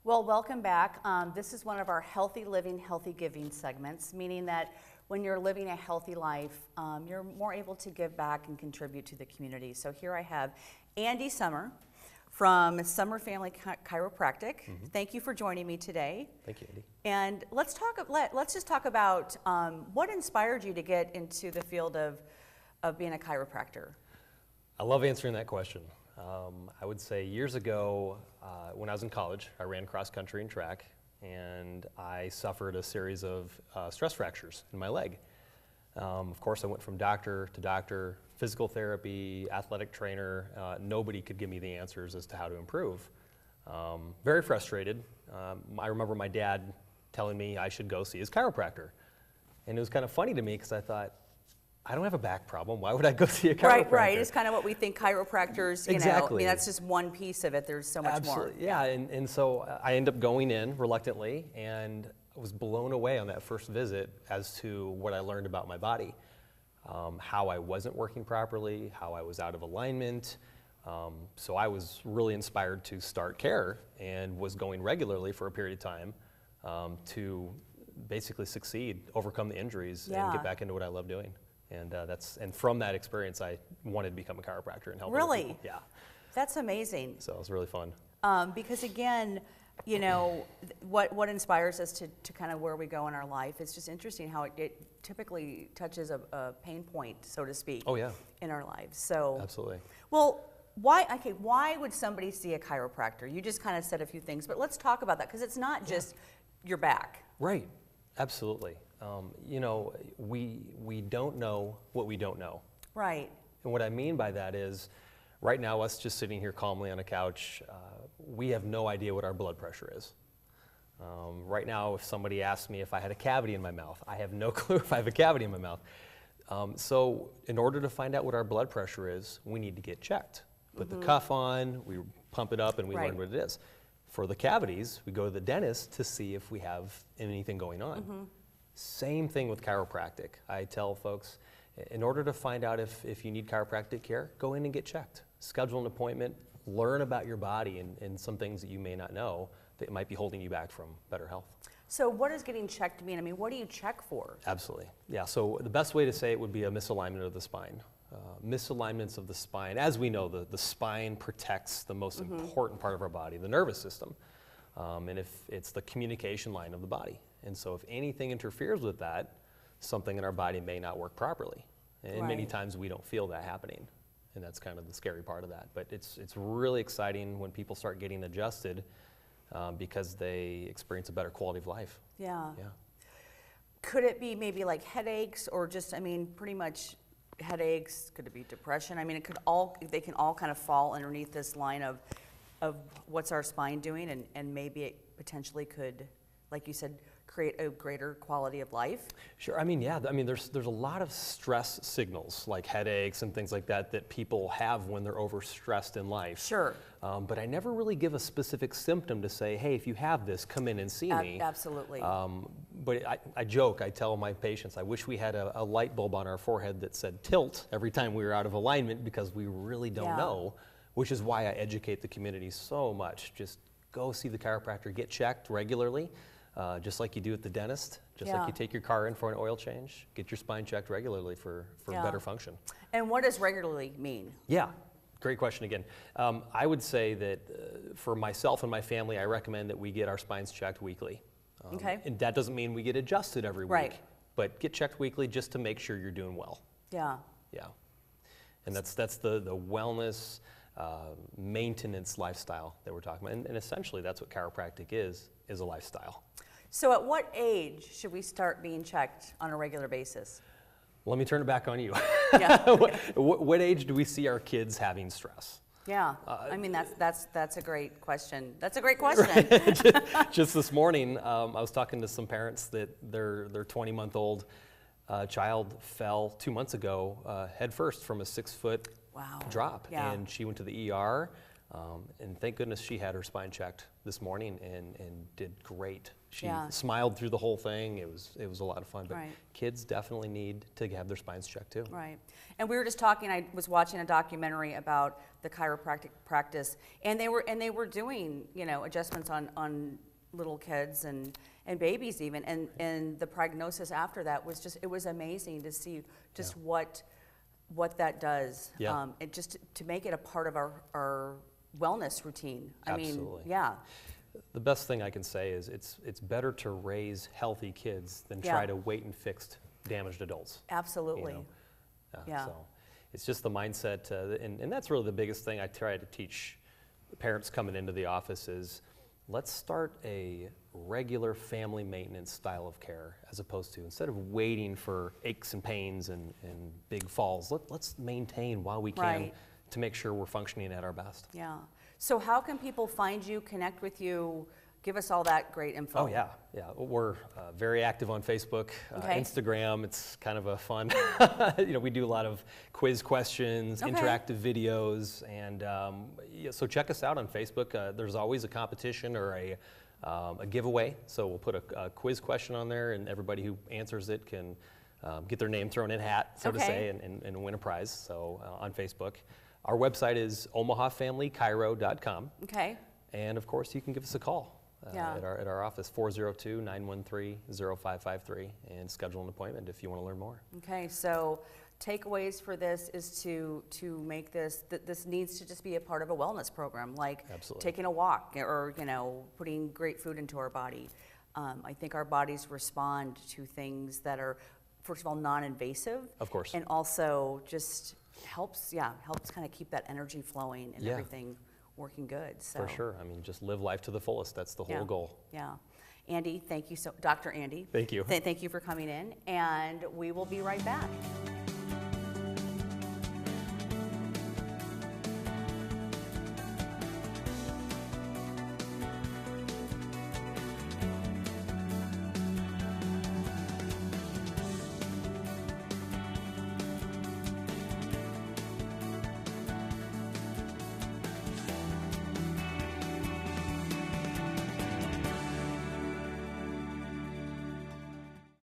Well, welcome back. This is one of our Healthy Living, Healthy Giving segments, meaning that when you're living a healthy life, you're more able to give back and contribute to the community. So here I have Andy Sommer from Sommer Family Chiropractic. Thank you for joining me today. Thank you, Andy. And let's just talk about what inspired you to get into the field of being a chiropractor. I love answering that question. I would say years ago, when I was in college, I ran cross country and track, and I suffered a series of stress fractures in my leg. Of course, I went from doctor to doctor, physical therapy, athletic trainer. Nobody could give me the answers as to how to improve. Very frustrated. I remember my dad telling me I should go see his chiropractor. And it was kind of funny to me because I thought, I don't have a back problem. Why would I go see a chiropractor? Right. It's kind of what we think chiropractors, you know, I mean, that's just one piece of it. There's so much more. Yeah, and so I ended up going in reluctantly, and I was blown away on that first visit as to what I learned about my body. How I wasn't working properly, how I was out of alignment. So I was really inspired to start care and was going regularly for a period of time to basically succeed, overcome the injuries, and get back into what I love doing. And from that experience, I wanted to become a chiropractor and help other people. Yeah. That's amazing. So it was really fun. Because again, you know, what inspires us to kind of where we go in our life, it's just interesting how it typically touches a pain point, so to speak. Oh, yeah. In our lives. So absolutely. Well, why would somebody see a chiropractor? You just kind of said a few things, but let's talk about that, because it's not just your back. Right. Absolutely. You know, we don't know what we don't know. Right. And what I mean by that is, right now, us just sitting here calmly on a couch, we have no idea what our blood pressure is. Right now, if somebody asked me if I had a cavity in my mouth, I have no clue if I have a cavity in my mouth. So in order to find out what our blood pressure is, we need to get checked. Put the cuff on, we pump it up, and we learn what it is. For the cavities, we go to the dentist to see if we have anything going on. Same thing with chiropractic. I tell folks, in order to find out if you need chiropractic care, go in and get checked. Schedule an appointment, learn about your body and some things that you may not know that might be holding you back from better health. So what does getting checked mean? I mean, what do you check for? Absolutely. Yeah, so the best way to say it would be a misalignment of the spine. Misalignments of the spine, as we know, the spine protects the most important part of our body, the nervous system. And if it's the communication line of the body. And so if anything interferes with that, something in our body may not work properly. And many times we don't feel that happening. And that's kind of the scary part of that. But it's really exciting when people start getting adjusted because they experience a better quality of life. Yeah. Could it be maybe like headaches or just, I mean, pretty much headaches? Could it be depression? I mean, they can all kind of fall underneath this line of what's our spine doing, and maybe it potentially could, like you said, create a greater quality of life? Sure. I mean, yeah. I mean, there's a lot of stress signals like headaches and things like that people have when they're overstressed in life. Sure. But I never really give a specific symptom to say, hey, if you have this, come in and see me. Absolutely. But I joke. I tell my patients, I wish we had a light bulb on our forehead that said tilt every time we were out of alignment, because we really don't know, which is why I educate the community so much. Just go see the chiropractor, get checked regularly. Just like you do at the dentist, just like you take your car in for an oil change, get your spine checked regularly for better function. And what does regularly mean? Yeah, great question again. I would say that for myself and my family, I recommend that we get our spines checked weekly. And that doesn't mean we get adjusted every week, but get checked weekly just to make sure you're doing well. Yeah. And that's the wellness, maintenance lifestyle that we're talking about. And essentially that's what chiropractic is a lifestyle. So at what age should we start being checked on a regular basis? Let me turn it back on you. Yeah. What age do we see our kids having stress? Yeah, I mean, that's a great question. That's a great question. Right. Just this morning, I was talking to some parents that their 20-month-old child fell 2 months ago head first from a 6-foot drop. And she went to the ER, and thank goodness she had her spine checked this morning and did great. She Yeah. smiled through the whole thing. It was a lot of fun. But Right. kids definitely need to have their spines checked too. Right. And we were just talking, I was watching a documentary about the chiropractic practice, and they were doing, you know, adjustments on little kids and babies even, and the prognosis after that was just, it was amazing to see just what that does. Yeah. And just to make it a part of our wellness routine. I mean, Absolutely. yeah. The best thing I can say is it's better to raise healthy kids than Yeah. try to wait and fix damaged adults. Absolutely. You know? Yeah. So it's just the mindset, and that's really the biggest thing I try to teach parents coming into the office is let's start a regular family maintenance style of care as opposed to, instead of waiting for aches and pains and big falls, let's maintain while we can Right. to make sure we're functioning at our best. Yeah. So how can people find you, connect with you? Give us all that great info. Oh yeah. We're very active on Facebook, Okay. Instagram. It's kind of a fun, you know, we do a lot of quiz questions, Okay. interactive videos, and yeah, so check us out on Facebook. There's always a competition or a giveaway. So we'll put a quiz question on there, and everybody who answers it can get their name thrown in a hat, so to Okay. say, and win a prize. So on Facebook, our website is omahafamilychiro.com. Okay. And of course, you can give us a call Yeah. at our office, 402-913-0553, and schedule an appointment if you want to learn more. Okay, so takeaways for this is to make this, this needs to just be a part of a wellness program, like Absolutely. taking a walk or, you know, putting great food into our body. I think our bodies respond to things that are, first of all, non-invasive. Of course. And also just helps kind of keep that energy flowing and Yeah. everything working good. So. For sure. I mean, just live life to the fullest. That's the whole Yeah. goal. Yeah. Andy, thank you Dr. Andy. Thank you. Thank you for coming in, and we will be right back.